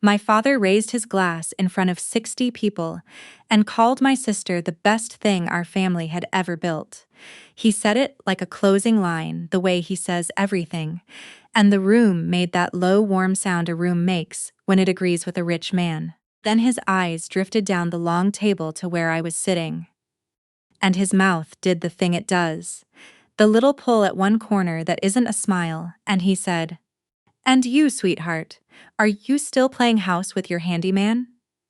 My father raised his glass in front of 60 people and called my sister the best thing our family had ever built. He said it like a closing line, the way he says everything, and the room made that low, warm sound a room makes when it agrees with a rich man. Then his eyes drifted down the long table to where I was sitting. And his mouth did the thing it does, the little pull at one corner that isn't a smile, and he said, "And you, sweetheart, are you still playing house with your handyman?"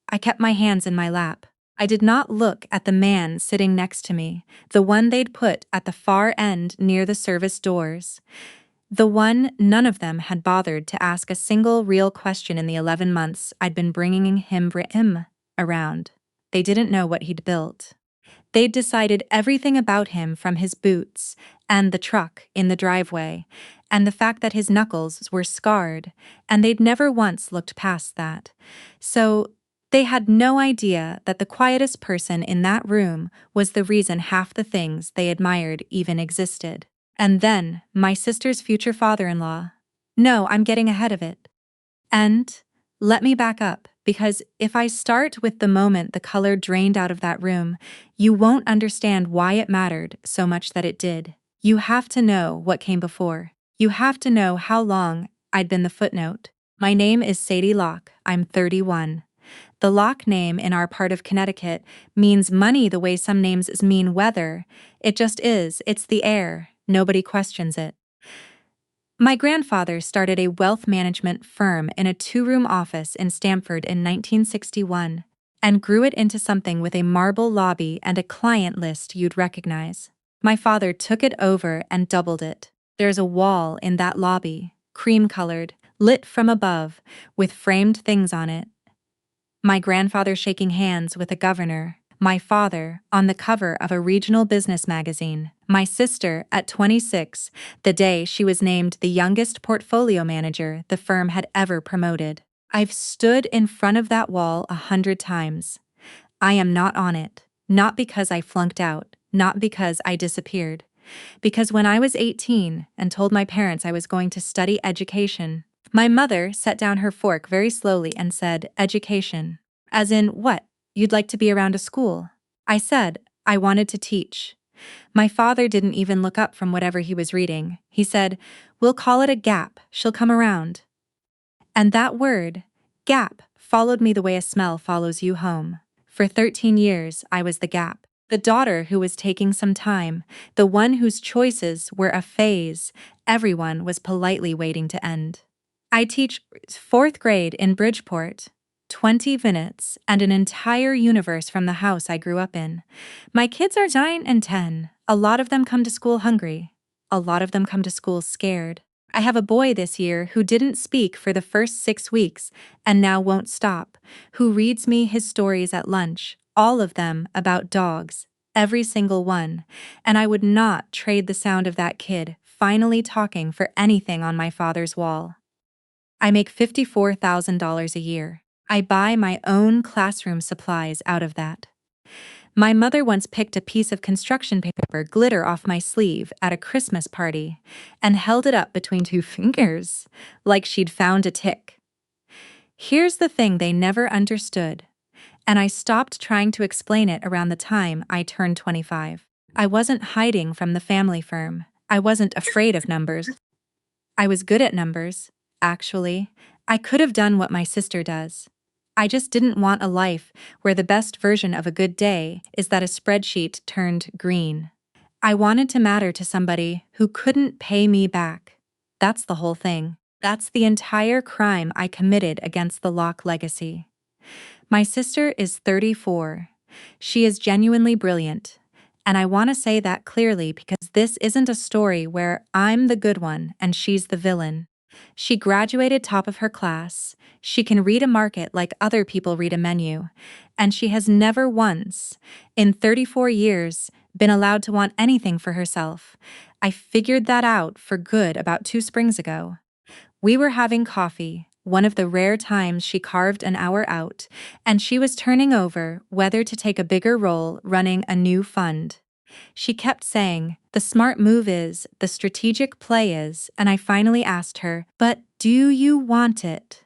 I kept my hands in my lap. I did not look at the man sitting next to me, the one they'd put at the far end near the service doors. The one none of them had bothered to ask a single real question in the 11 months I'd been bringing him around. They didn't know what he'd built. They'd decided everything about him from his boots and the truck in the driveway and the fact that his knuckles were scarred, and they'd never once looked past that. So they had no idea that the quietest person in that room was the reason half the things they admired even existed. And then, my sister's future father-in-law. No, I'm getting ahead of it. And let me back up, because if I start with the moment the color drained out of that room, you won't understand why it mattered so much that it did. You have to know what came before. You have to know how long I'd been the footnote. My name is Sadie Locke. I'm 31. The Locke name in our part of Connecticut means money the way some names mean weather. It just is. It's the air. Nobody questions it. My grandfather started a wealth management firm in a 2-room office in Stamford in 1961 and grew it into something with a marble lobby and a client list you'd recognize. My father took it over and doubled it. There's a wall in that lobby, cream-colored, lit from above, with framed things on it. My grandfather shaking hands with a governor. My father on the cover of a regional business magazine. My sister at 26, the day she was named the youngest portfolio manager the firm had ever promoted. I've stood in front of that wall 100 times. I am not on it, not because I flunked out, not because I disappeared. Because when I was 18 and told my parents I was going to study education, my mother set down her fork very slowly and said, "Education." As in, what? You'd like to be around a school? I said, I wanted to teach. My father didn't even look up from whatever he was reading. He said, "We'll call it a gap. She'll come around." And that word, gap, followed me the way a smell follows you home. For 13 years, I was the gap. The daughter who was taking some time, the one whose choices were a phase everyone was politely waiting to end. I teach 4th grade in Bridgeport. 20 minutes and an entire universe from the house I grew up in. My kids are 9 and 10. A lot of them come to school hungry. A lot of them come to school scared. I have a boy this year who didn't speak for the first 6 weeks and now won't stop, who reads me his stories at lunch, all of them about dogs, every single one, and I would not trade the sound of that kid finally talking for anything on my father's wall. I make $54,000 a year. I buy my own classroom supplies out of that. My mother once picked a piece of construction paper glitter off my sleeve at a Christmas party and held it up between 2 fingers, like she'd found a tick. Here's the thing they never understood, and I stopped trying to explain it around the time I turned 25. I wasn't hiding from the family firm. I wasn't afraid of numbers. I was good at numbers, actually. I could have done what my sister does. I just didn't want a life where the best version of a good day is that a spreadsheet turned green. I wanted to matter to somebody who couldn't pay me back. That's the whole thing. That's the entire crime I committed against the Locke legacy. My sister is 34. She is genuinely brilliant. And I want to say that clearly because this isn't a story where I'm the good one and she's the villain. She graduated top of her class, she can read a market like other people read a menu, and she has never once, in 34 years, been allowed to want anything for herself. I figured that out for good about 2 springs ago. We were having coffee, one of the rare times she carved an hour out, and she was turning over whether to take a bigger role running a new fund. She kept saying, "The smart move is, the strategic play is," and I finally asked her, "But do you want it?"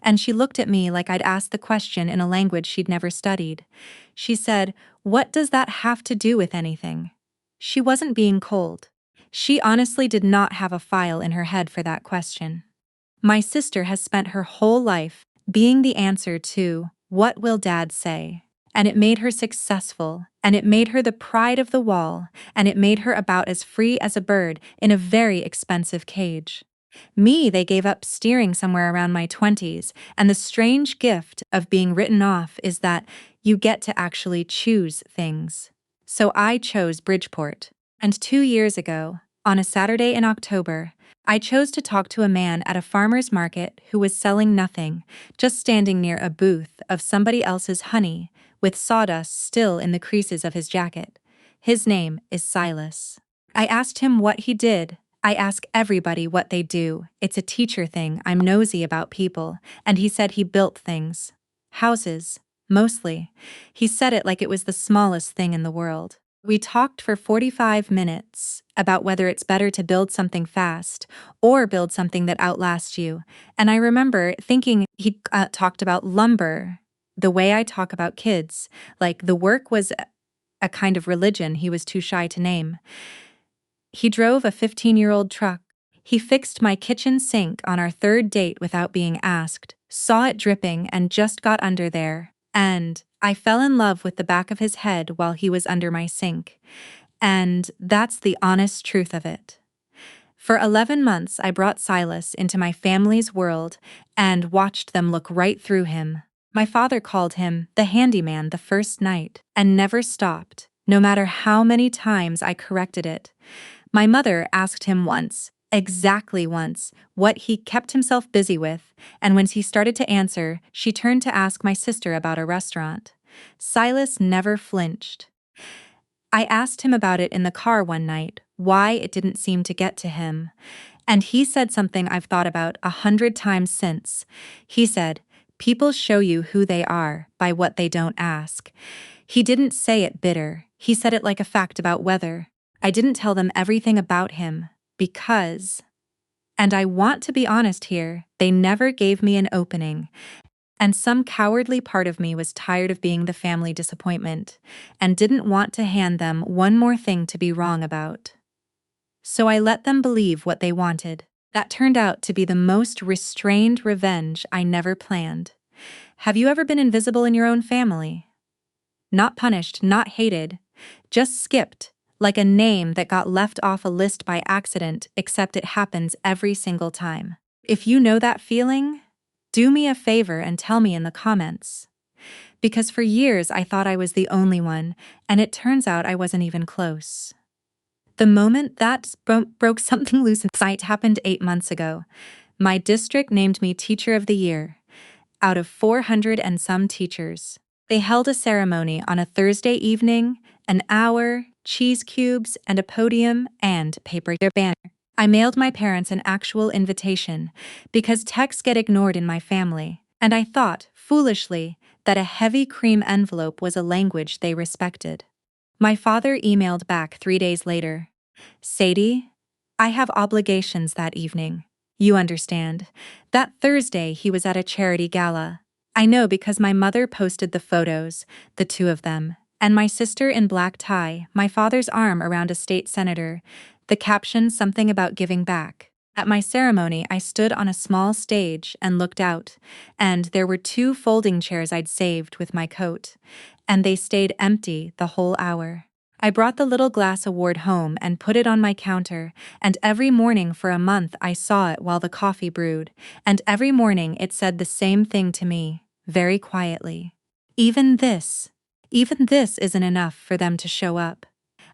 And she looked at me like I'd asked the question in a language she'd never studied. She said, "What does that have to do with anything?" She wasn't being cold. She honestly did not have a file in her head for that question. My sister has spent her whole life being the answer to, "What will Dad say?" And it made her successful, and it made her the pride of the wall, and it made her about as free as a bird in a very expensive cage. Me, they gave up steering somewhere around my 20s, and the strange gift of being written off is that you get to actually choose things. So I chose Bridgeport. And 2 years ago, on a Saturday in October, I chose to talk to a man at a farmer's market who was selling nothing, just standing near a booth of somebody else's honey, with sawdust still in the creases of his jacket. His name is Silas. I asked him what he did. I ask everybody what they do. It's a teacher thing. I'm nosy about people. And he said he built things. Houses. Mostly. He said it like it was the smallest thing in the world. We talked for 45 minutes about whether it's better to build something fast or build something that outlasts you. And I remember thinking he talked about lumber the way I talk about kids, like the work was a kind of religion he was too shy to name. He drove a 15-year-old truck. He fixed my kitchen sink on our third date without being asked, saw it dripping and just got under there, and I fell in love with the back of his head while he was under my sink. And that's the honest truth of it. For 11 months, I brought Silas into my family's world and watched them look right through him. My father called him the handyman the first night and never stopped, no matter how many times I corrected it. My mother asked him once, exactly once, what he kept himself busy with, and when he started to answer, she turned to ask my sister about a restaurant. Silas never flinched. I asked him about it in the car one night, why it didn't seem to get to him. And he said something I've thought about 100 times since. He said, "People show you who they are by what they don't ask." He didn't say it bitter. He said it like a fact about weather. I didn't tell them everything about him because, and I want to be honest here, they never gave me an opening. And some cowardly part of me was tired of being the family disappointment and didn't want to hand them one more thing to be wrong about. So I let them believe what they wanted. That turned out to be the most restrained revenge I never planned. Have you ever been invisible in your own family? Not punished, not hated, just skipped, like a name that got left off a list by accident, except it happens every single time. If you know that feeling, do me a favor and tell me in the comments. Because for years I thought I was the only one, and it turns out I wasn't even close. The moment that broke something loose in sight happened 8 months ago. My district named me Teacher of the Year, out of 400 and some teachers. They held a ceremony on a Thursday evening, an hour, cheese cubes, and a podium, and paper banner. I mailed my parents an actual invitation, because texts get ignored in my family, and I thought, foolishly, that a heavy cream envelope was a language they respected. My father emailed back 3 days later. "Sadie, I have obligations that evening. You understand. That Thursday he was at a charity gala. I know because my mother posted the photos, the two of them, and my sister in black tie, my father's arm around a state senator, the caption something about giving back. At my ceremony, I stood on a small stage and looked out, and there were 2 folding chairs I'd saved with my coat, and they stayed empty the whole hour. I brought the little glass award home and put it on my counter, and every morning for a month I saw it while the coffee brewed, and every morning it said the same thing to me, very quietly. Even this isn't enough for them to show up.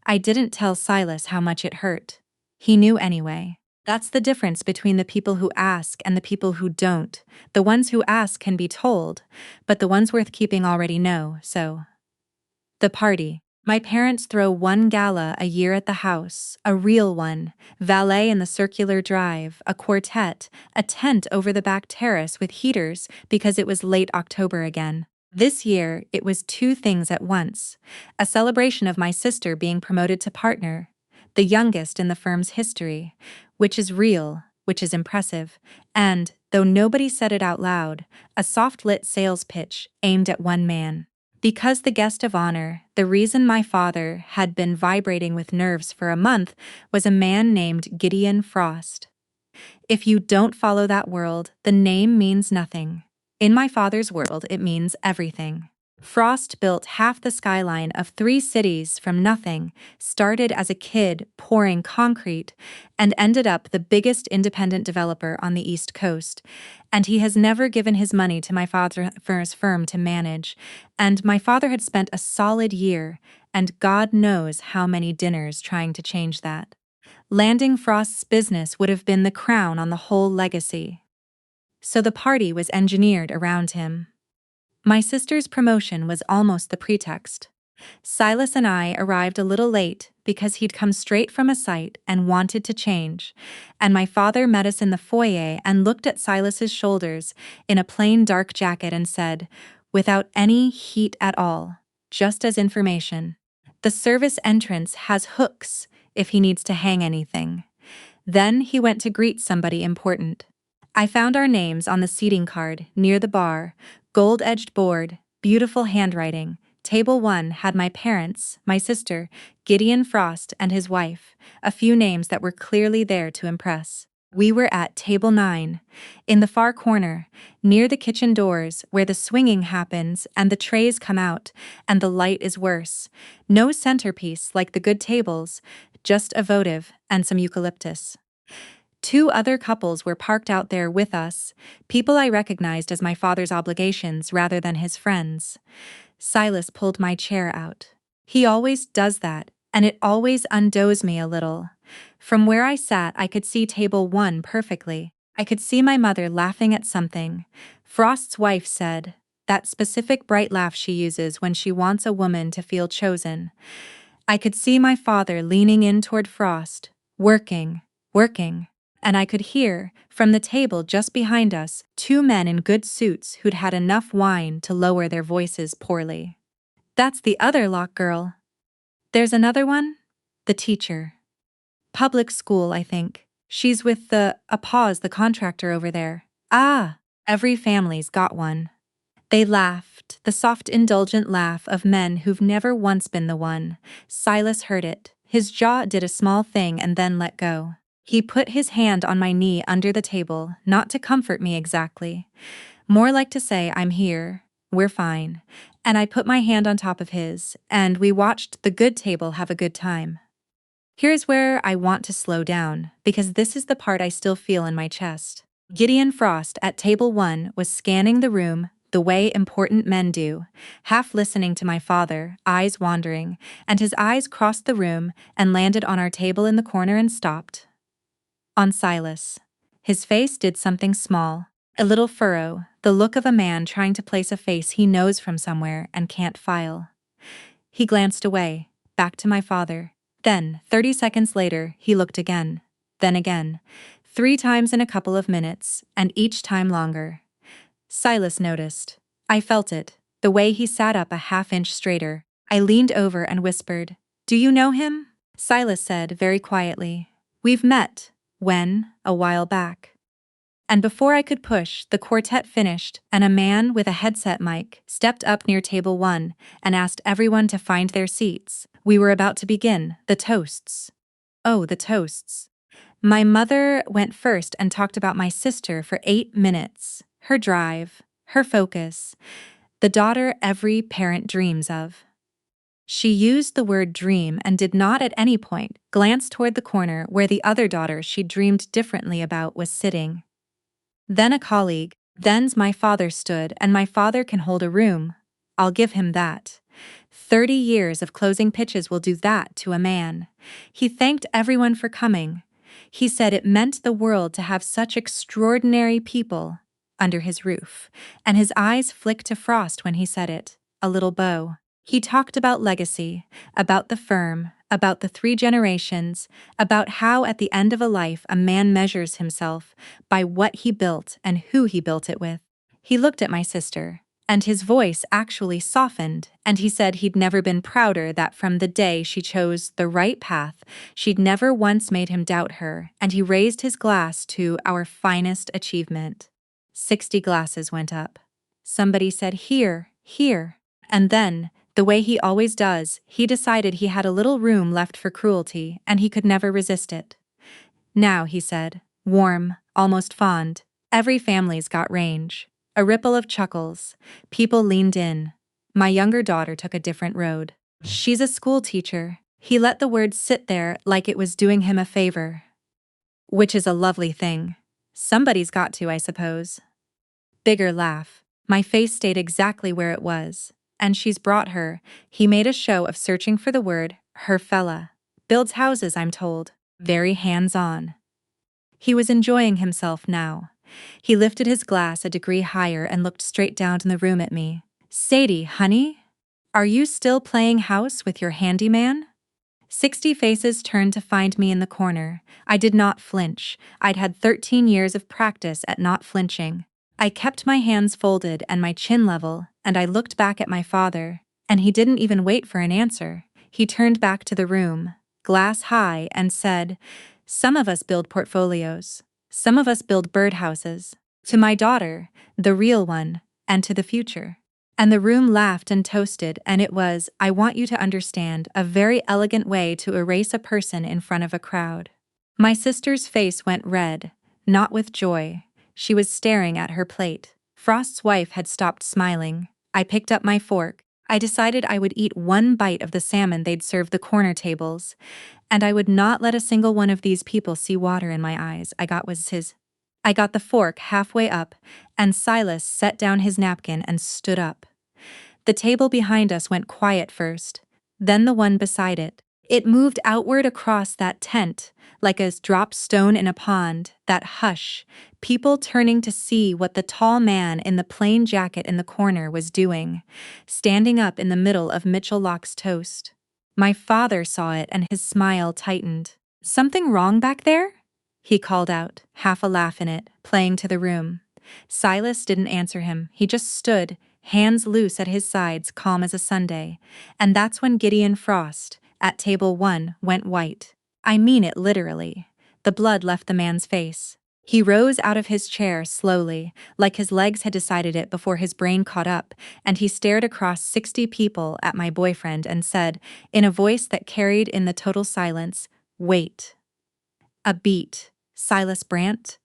I didn't tell Silas how much it hurt. He knew anyway. That's the difference between the people who ask and the people who don't. The ones who ask can be told, but the ones worth keeping already know, so. The party. My parents throw one gala a year at the house, a real one, valet in the circular drive, a quartet, a tent over the back terrace with heaters because it was late October again. This year, it was 2 things at once. A celebration of my sister being promoted to partner, the youngest in the firm's history, which is real, which is impressive, and though nobody said it out loud, a soft-lit sales pitch aimed at one man. Because the guest of honor, the reason my father had been vibrating with nerves for a month, was a man named Gideon Frost. If you don't follow that world, the name means nothing. In my father's world, it means everything. Frost built half the skyline of 3 cities from nothing, started as a kid pouring concrete, and ended up the biggest independent developer on the East Coast. And he has never given his money to my father's firm to manage. And my father had spent a solid year, and God knows how many dinners trying to change that. Landing Frost's business would have been the crown on the whole legacy. So the party was engineered around him. My sister's promotion was almost the pretext. Silas and I arrived a little late because he'd come straight from a site and wanted to change, and my father met us in the foyer and looked at Silas's shoulders in a plain dark jacket and said, without any heat at all, just as information, "The service entrance has hooks if he needs to hang anything." Then he went to greet somebody important. I found our names on the seating card near the bar, gold-edged board, beautiful handwriting. Table 1 had my parents, my sister, Gideon Frost, and his wife, a few names that were clearly there to impress. We were at table 9, in the far corner, near the kitchen doors where the swinging happens and the trays come out, and the light is worse. No centerpiece like the good tables, just a votive and some eucalyptus. 2 other couples were parked out there with us, people I recognized as my father's obligations rather than his friends. Silas pulled my chair out. He always does that, and it always undoes me a little. From where I sat, I could see table 1 perfectly. I could see my mother laughing at something. Frost's wife said, that specific bright laugh she uses when she wants a woman to feel chosen. I could see my father leaning in toward Frost, working. And I could hear, from the table just behind us, 2 men in good suits who'd had enough wine to lower their voices poorly. That's the other lock girl. There's another one? The teacher. Public school, I think. She's with the contractor over there. Ah, every family's got one. They laughed, the soft, indulgent laugh of men who've never once been the one. Silas heard it. His jaw did a small thing and then let go. He put his hand on my knee under the table, not to comfort me exactly. More like to say, I'm here, we're fine. And I put my hand on top of his, and we watched the good table have a good time. Here's where I want to slow down, because this is the part I still feel in my chest. Gideon Frost at table 1 was scanning the room the way important men do, half listening to my father, eyes wandering, and his eyes crossed the room and landed on our table in the corner and stopped. On Silas. His face did something small, a little furrow, the look of a man trying to place a face he knows from somewhere and can't file. He glanced away, back to my father. Then, 30 seconds later, he looked again, then again, 3 times in a couple of minutes, and each time longer. Silas noticed. I felt it, the way he sat up a half-inch straighter. I leaned over and whispered, "Do you know him?" Silas said very quietly, "We've met. When? A while back." And before I could push, the quartet finished, and a man with a headset mic stepped up near table 1 and asked everyone to find their seats. We were about to begin, the toasts. Oh, the toasts. My mother went first and talked about my sister for 8 minutes, her drive, her focus, the daughter every parent dreams of. She used the word dream and did not at any point glance toward the corner where the other daughter she dreamed differently about was sitting. Then a colleague, then's my father stood, and my father can hold a room. I'll give him that. 30 years of closing pitches will do that to a man. He thanked everyone for coming. He said it meant the world to have such extraordinary people under his roof, and his eyes flicked to Frost when he said it, a little bow. He talked about legacy, about the firm, about the 3 generations, about how at the end of a life a man measures himself by what he built and who he built it with. He looked at my sister, and his voice actually softened, and he said he'd never been prouder that from the day she chose the right path, she'd never once made him doubt her, and he raised his glass to our finest achievement. 60 glasses went up. Somebody said, "Here, here." And then, the way he always does, he decided he had a little room left for cruelty, and he could never resist it. "Now," he said, warm, almost fond. "Every family's got range." A ripple of chuckles. People leaned in. My younger daughter took a different road. "She's a school teacher." He let the word sit there like it was doing him a favor. "Which is a lovely thing. Somebody's got to, I suppose." Bigger laugh. My face stayed exactly where it was. "And she's brought her." He made a show of searching for the word, "her fella." "Builds houses, I'm told. Very hands-on." He was enjoying himself now. He lifted his glass a degree higher and looked straight down in the room at me. "Sadie, honey? Are you still playing house with your handyman?" 60 faces turned to find me in the corner. I did not flinch. I'd had 13 years of practice at not flinching. I kept my hands folded and my chin level, and I looked back at my father, and he didn't even wait for an answer. He turned back to the room, glass high, and said, "Some of us build portfolios. Some of us build birdhouses. To my daughter, the real one, and to the future." And the room laughed and toasted, and it was, I want you to understand, a very elegant way to erase a person in front of a crowd. My sister's face went red, not with joy. She was staring at her plate. Frost's wife had stopped smiling. I picked up my fork. I decided I would eat one bite of the salmon they'd served the corner tables, and I would not let a single one of these people see water in my eyes. I got the fork halfway up, and Silas set down his napkin and stood up. The table behind us went quiet first, then the one beside it. It moved outward across that tent, like a dropped stone in a pond, that hush, people turning to see what the tall man in the plain jacket in the corner was doing, standing up in the middle of Mitchell Locke's toast. My father saw it and his smile tightened. "Something wrong back there?" he called out, half a laugh in it, playing to the room. Silas didn't answer him. He just stood, hands loose at his sides, calm as a Sunday. And that's when Gideon Frost, at table 1, went white. I mean it literally. The blood left the man's face. He rose out of his chair slowly, like his legs had decided it before his brain caught up, and he stared across 60 people at my boyfriend and said, in a voice that carried in the total silence, "Wait." A beat. "Silas Brant?"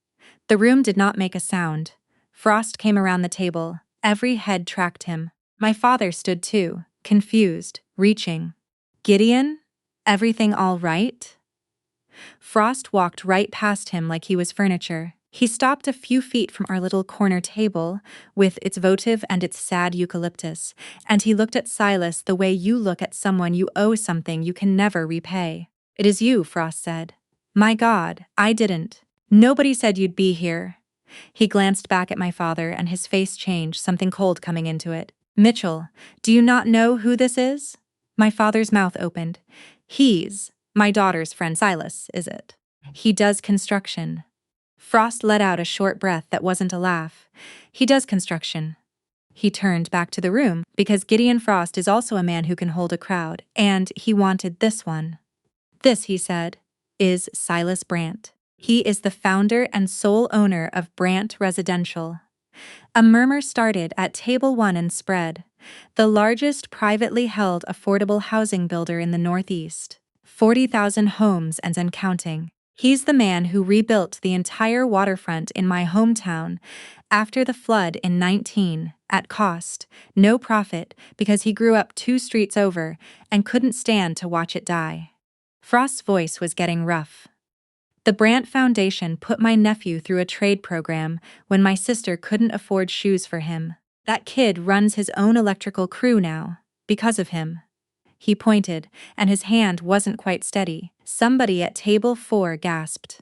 The room did not make a sound. Frost came around the table. Every head tracked him. My father stood too, confused, reaching. "Gideon? Everything all right?" Frost walked right past him like he was furniture. He stopped a few feet from our little corner table, with its votive and its sad eucalyptus, and he looked at Silas the way you look at someone you owe something you can never repay. "It is you," Frost said. "My God, I didn't. Nobody said you'd be here." He glanced back at my father and his face changed, something cold coming into it. "Mitchell, do you not know who this is?" My father's mouth opened. "He's my daughter's friend Silas, is it? He does construction." Frost let out a short breath that wasn't a laugh. "He does construction." He turned back to the room, because Gideon Frost is also a man who can hold a crowd, and he wanted this one. "This," he said, "is Silas Brant. He is the founder and sole owner of Brant Residential." A murmur started at table 1 and spread. The largest privately held affordable housing builder in the Northeast. 40,000 homes and counting. He's the man who rebuilt the entire waterfront in my hometown after the flood in 19, at cost, no profit, because he grew up 2 streets over and couldn't stand to watch it die. Frost's voice was getting rough. "The Brant Foundation put my nephew through a trade program when my sister couldn't afford shoes for him. That kid runs his own electrical crew now, because of him." He pointed, and his hand wasn't quite steady. Somebody at table 4 gasped.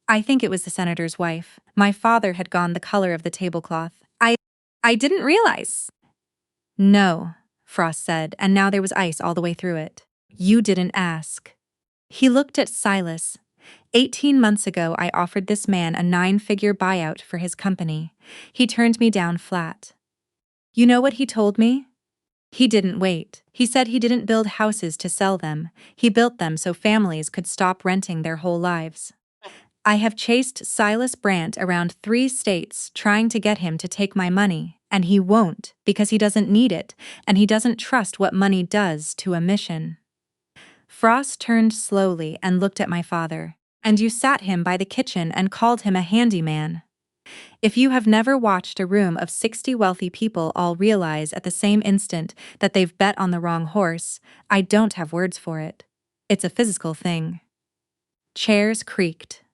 I think it was the senator's wife. My father had gone the color of the tablecloth. I didn't realize." "No," Frost said, and now there was ice all the way through it. "You didn't ask." He looked at Silas. 18 months ago, I offered this man a 9-figure buyout for his company. He turned me down flat. You know what he told me? He didn't wait. He said he didn't build houses to sell them. He built them so families could stop renting their whole lives. I have chased Silas Brandt around 3 states trying to get him to take my money, and he won't because he doesn't need it, and he doesn't trust what money does to a mission. Frost turned slowly and looked at my father. And you sat him by the kitchen and called him a handyman. If you have never watched a room of 60 wealthy people all realize at the same instant that they've bet on the wrong horse, I don't have words for it. It's a physical thing. Chairs creaked.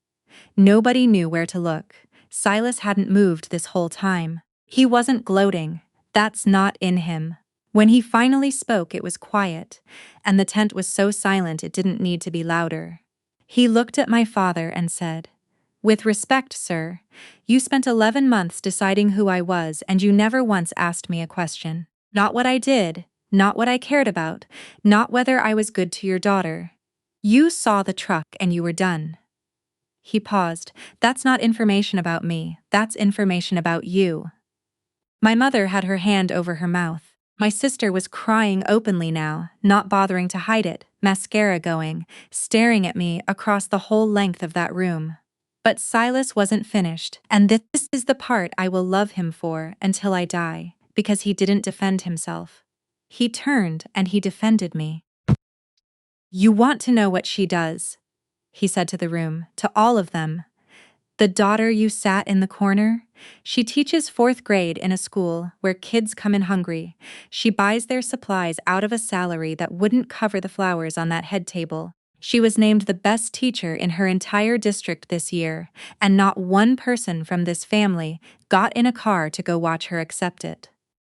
Nobody knew where to look. Silas hadn't moved this whole time. He wasn't gloating. That's not in him. When he finally spoke, it was quiet, and the tent was so silent it didn't need to be louder. He looked at my father and said, "With respect, sir, you spent 11 months deciding who I was, and you never once asked me a question. Not what I did, not what I cared about, not whether I was good to your daughter. You saw the truck and you were done." He paused. "That's not information about me, that's information about you." My mother had her hand over her mouth. My sister was crying openly now, not bothering to hide it, mascara going, staring at me across the whole length of that room. But Silas wasn't finished, and this is the part I will love him for until I die, because he didn't defend himself. He turned and he defended me. "You want to know what she does," he said to the room, to all of them. "The daughter you sat in the corner? She teaches 4th grade in a school where kids come in hungry. She buys their supplies out of a salary that wouldn't cover the flowers on that head table. She was named the best teacher in her entire district this year, and not one person from this family got in a car to go watch her accept it."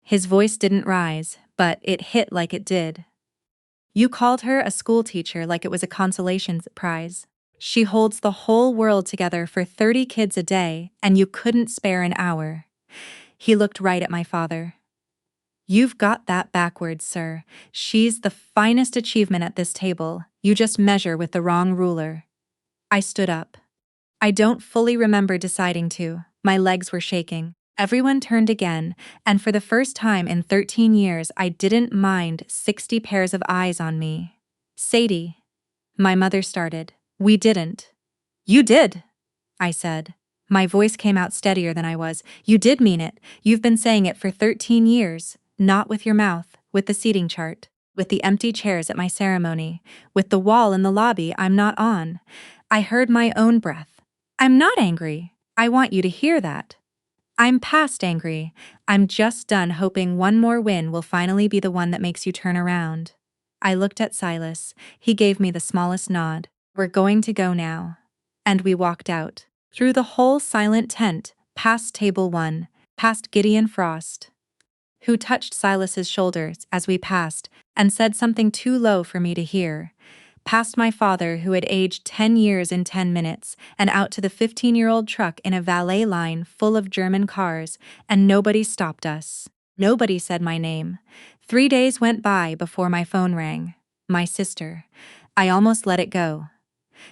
His voice didn't rise, but it hit like it did. "You called her a school teacher like it was a consolation prize. She holds the whole world together for 30 kids a day, and you couldn't spare an hour." He looked right at my father. "You've got that backwards, sir. She's the finest achievement at this table. You just measure with the wrong ruler." I stood up. I don't fully remember deciding to. My legs were shaking. Everyone turned again, and for the first time in 13 years, I didn't mind 60 pairs of eyes on me. "Sadie," my mother started. "We didn't." "You did," I said. My voice came out steadier than I was. "You did mean it. You've been saying it for 13 years. Not with your mouth, with the seating chart, with the empty chairs at my ceremony, with the wall in the lobby I'm not on." I heard my own breath. "I'm not angry. I want you to hear that. I'm past angry. I'm just done hoping one more win will finally be the one that makes you turn around." I looked at Silas. He gave me the smallest nod. "We're going to go now." And we walked out. Through the whole silent tent, past table 1, past Gideon Frost, who touched Silas's shoulders as we passed and said something too low for me to hear, past my father who had aged 10 years in 10 minutes, and out to the 15-year-old truck in a valet line full of German cars, and nobody stopped us. Nobody said my name. 3 days went by before my phone rang. My sister. I almost let it go.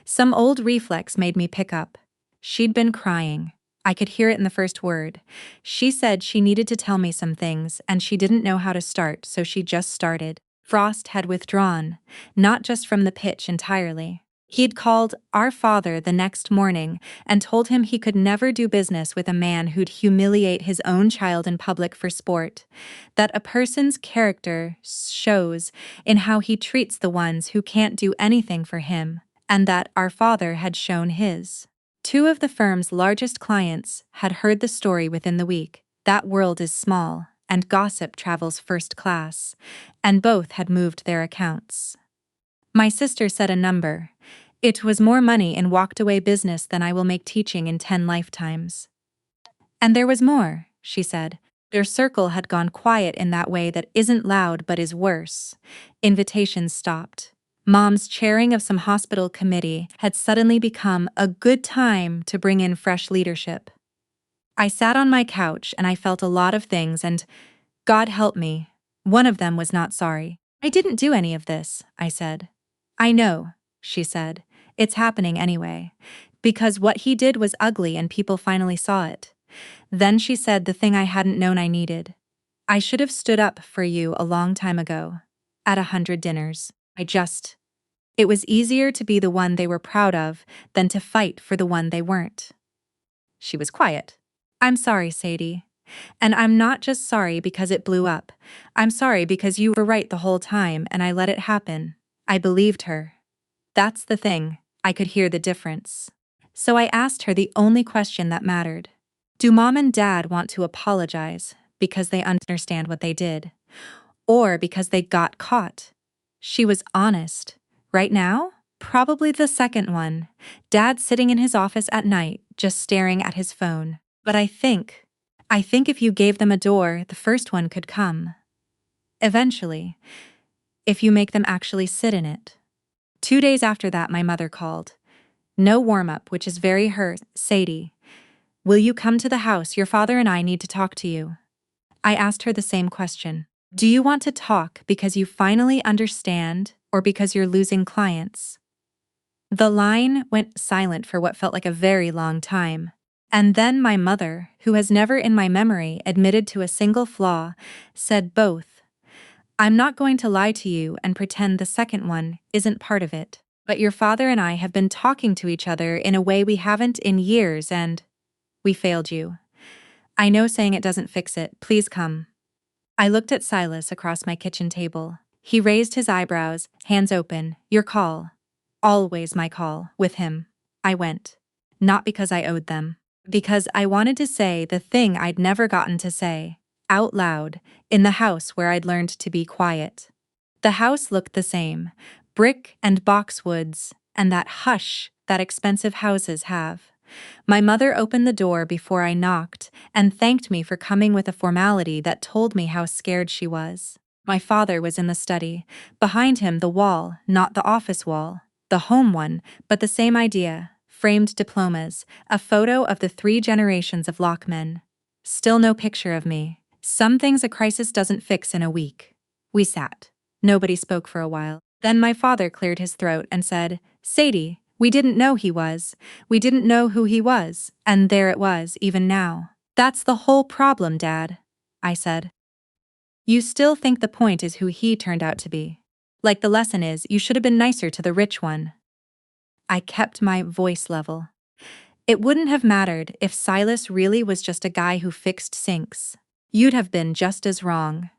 Some old reflex made me pick up. She'd been crying. I could hear it in the first word. She said she needed to tell me some things, and she didn't know how to start, so she just started. Frost had withdrawn, not just from the pitch entirely. He'd called our father the next morning and told him he could never do business with a man who'd humiliate his own child in public for sport, that a person's character shows in how he treats the ones who can't do anything for him, and that our father had shown his. 2 of the firm's largest clients had heard the story within the week. That world is small, and gossip travels first class, and both had moved their accounts. My sister said a number. It was more money in walked-away business than I will make teaching in 10 lifetimes. And there was more, she said. Their circle had gone quiet in that way that isn't loud but is worse. Invitations stopped. Mom's chairing of some hospital committee had suddenly become a good time to bring in fresh leadership. I sat on my couch and I felt a lot of things, and God help me, one of them was not sorry. "I didn't do any of this," I said. "I know," she said. "It's happening anyway. Because what he did was ugly and people finally saw it." Then she said the thing I hadn't known I needed. "I should have stood up for you a long time ago. At 100 dinners. I just It was easier to be the one they were proud of than to fight for the one they weren't. She was quiet. I'm sorry, Sadie. And I'm not just sorry because it blew up. I'm sorry because you were right the whole time and I let it happen. I believed her. That's the thing. I could hear the difference. So I asked her the only question that mattered. Do Mom and Dad want to apologize because they understand what they did? Or because they got caught? She was honest. Right now? Probably the second one. Dad sitting in his office at night, just staring at his phone. But I think if you gave them a door, the first one could come. Eventually. If you make them actually sit in it. 2 days after that, my mother called. No warm-up, which is very her, Sadie. Will you come to the house? Your father and I need to talk to you. I asked her the same question. Do you want to talk because you finally understand or because you're losing clients? The line went silent for what felt like a very long time. And then my mother, who has never in my memory admitted to a single flaw, said both. I'm not going to lie to you and pretend the second one isn't part of it. But your father and I have been talking to each other in a way we haven't in years and we failed you. I know saying it doesn't fix it. Please come. I looked at Silas across my kitchen table. He raised his eyebrows, hands open. Your call. Always my call, with him. I went. Not because I owed them. Because I wanted to say the thing I'd never gotten to say, out loud, in the house where I'd learned to be quiet. The house looked the same, brick and boxwoods, and that hush that expensive houses have. My mother opened the door before I knocked and thanked me for coming with a formality that told me how scared she was. My father was in the study. Behind him, the wall, not the office wall, the home one, but the same idea, framed diplomas, a photo of the 3 generations of Lockmen. Still no picture of me. Some things a crisis doesn't fix in a week. We sat. Nobody spoke for a while. Then my father cleared his throat and said, Sadie, we didn't know he was. We didn't know who he was, and there it was, even now. That's the whole problem, Dad, I said. You still think the point is who he turned out to be. Like the lesson is, you should have been nicer to the rich one. I kept my voice level. It wouldn't have mattered if Silas really was just a guy who fixed sinks. You'd have been just as wrong.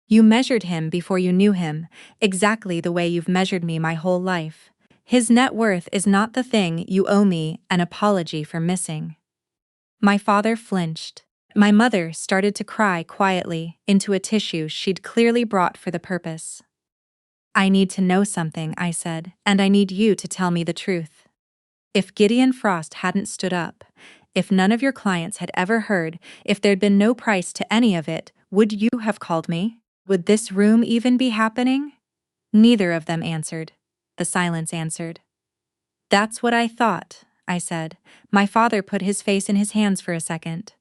You measured him before you knew him, exactly the way you've measured me my whole life. His net worth is not the thing you owe me an apology for missing. My father flinched. My mother started to cry quietly into a tissue she'd clearly brought for the purpose. I need to know something, I said, and I need you to tell me the truth. If Gideon Frost hadn't stood up, if none of your clients had ever heard, if there'd been no price to any of it, would you have called me? Would this room even be happening? Neither of them answered. The silence answered. That's what I thought, I said. My father put his face in his hands for a second.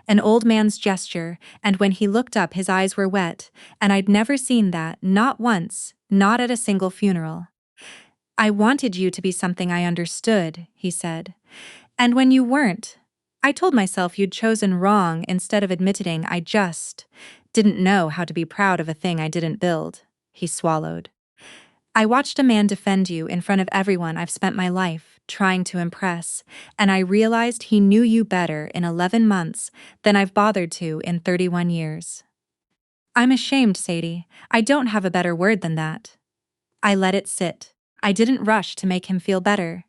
An old man's gesture, and when he looked up his eyes were wet, and I'd never seen that, not once, not at a single funeral. I wanted you to be something I understood, he said. And when you weren't, I told myself you'd chosen wrong instead of admitting I just didn't know how to be proud of a thing I didn't build. He swallowed. I watched a man defend you in front of everyone I've spent my life trying to impress, and I realized he knew you better in 11 months than I've bothered to in 31 years. I'm ashamed, Sadie. I don't have a better word than that. I let it sit. I didn't rush to make him feel better.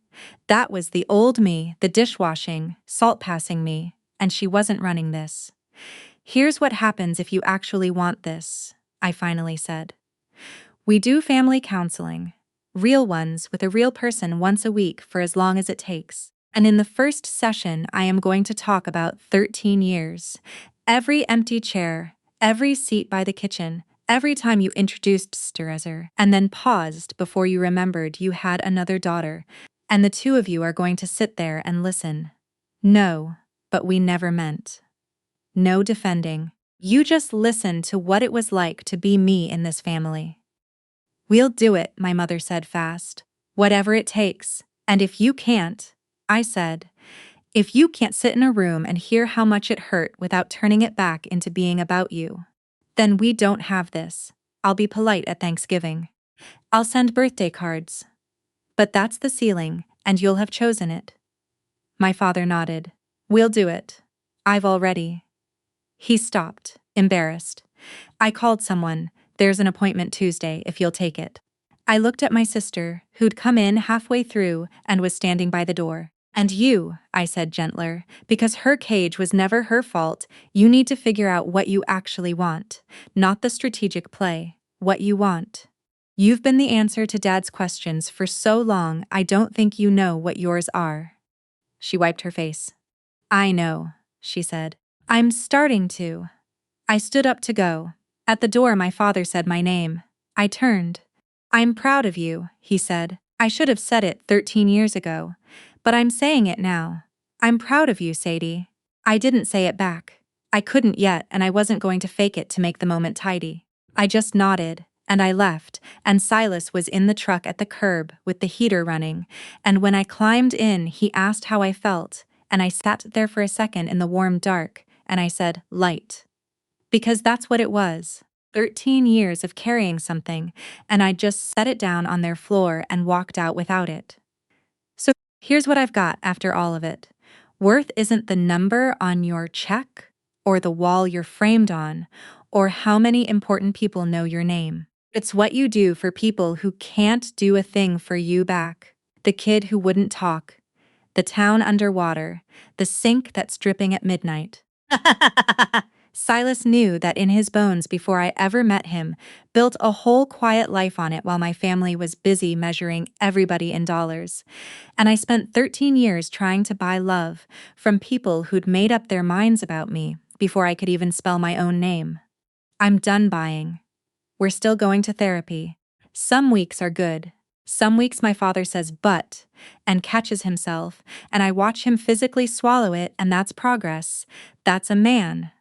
That was the old me, the dishwashing, salt-passing me, and she wasn't running this. Here's what happens if you actually want this, I finally said. We do family counseling, real ones with a real person once a week for as long as it takes. And in the first session, I am going to talk about 13 years. Every empty chair, every seat by the kitchen, every time you introduced Sterezer, and then paused before you remembered you had another daughter, and the 2 of you are going to sit there and listen. No, but we never meant. No defending. You just listen to what it was like to be me in this family. We'll do it, my mother said fast. Whatever it takes. And if you can't, I said, if you can't sit in a room and hear how much it hurt without turning it back into being about you, then we don't have this. I'll be polite at Thanksgiving. I'll send birthday cards. But that's the ceiling, and you'll have chosen it. My father nodded. We'll do it. I've already. He stopped, embarrassed. I called someone. There's an appointment Tuesday if you'll take it. I looked at my sister, who'd come in halfway through and was standing by the door. And you, I said gentler, because her cage was never her fault, you need to figure out what you actually want, not the strategic play, what you want. You've been the answer to Dad's questions for so long, I don't think you know what yours are. She wiped her face. I know, she said. I'm starting to. I stood up to go. At the door, my father said my name. I turned. I'm proud of you, he said. I should have said it 13 years ago. But I'm saying it now. I'm proud of you, Sadie. I didn't say it back. I couldn't yet, and I wasn't going to fake it to make the moment tidy. I just nodded, and I left, and Silas was in the truck at the curb with the heater running, and when I climbed in, he asked how I felt, and I sat there for a second in the warm dark, and I said, light. Because that's what it was. 13 years of carrying something, and I just set it down on their floor and walked out without it. So here's what I've got after all of it. Worth isn't the number on your check, or the wall you're framed on, or how many important people know your name. It's what you do for people who can't do a thing for you back. The kid who wouldn't talk, the town underwater, the sink that's dripping at midnight. Silas knew that in his bones before I ever met him, built a whole quiet life on it while my family was busy measuring everybody in dollars. And I spent 13 years trying to buy love from people who'd made up their minds about me before I could even spell my own name. I'm done buying. We're still going to therapy. Some weeks are good. Some weeks my father says but and catches himself, and I watch him physically swallow it, and that's progress. That's a man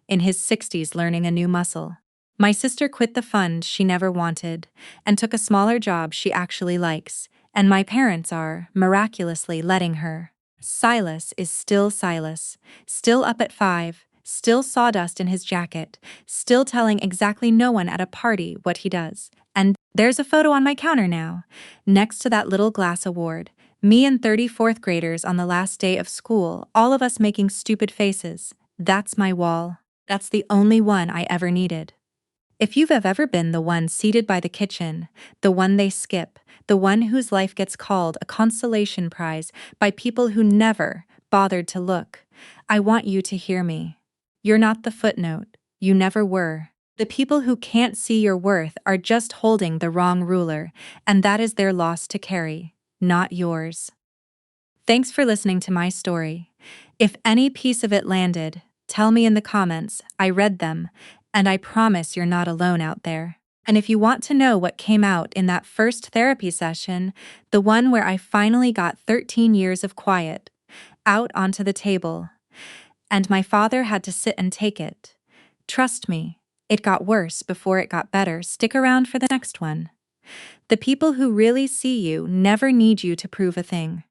in his 60s learning a new muscle. My sister quit the fund she never wanted and took a smaller job she actually likes, and my parents are, miraculously, letting her. Silas is still Silas, still up at 5, still sawdust in his jacket, still telling exactly no one at a party what he does. And there's a photo on my counter now, next to that little glass award. Me and 34th graders on the last day of school, all of us making stupid faces. That's my wall. That's the only one I ever needed. If you've ever been the one seated by the kitchen, the one they skip, the one whose life gets called a consolation prize by people who never bothered to look, I want you to hear me. You're not the footnote. You never were. The people who can't see your worth are just holding the wrong ruler, and that is their loss to carry, not yours. Thanks for listening to my story. If any piece of it landed, tell me in the comments. I read them, and I promise you're not alone out there. And if you want to know what came out in that first therapy session, the one where I finally got 13 years of quiet, out onto the table, and my father had to sit and take it, trust me, it got worse before it got better. Stick around for the next one. The people who really see you never need you to prove a thing.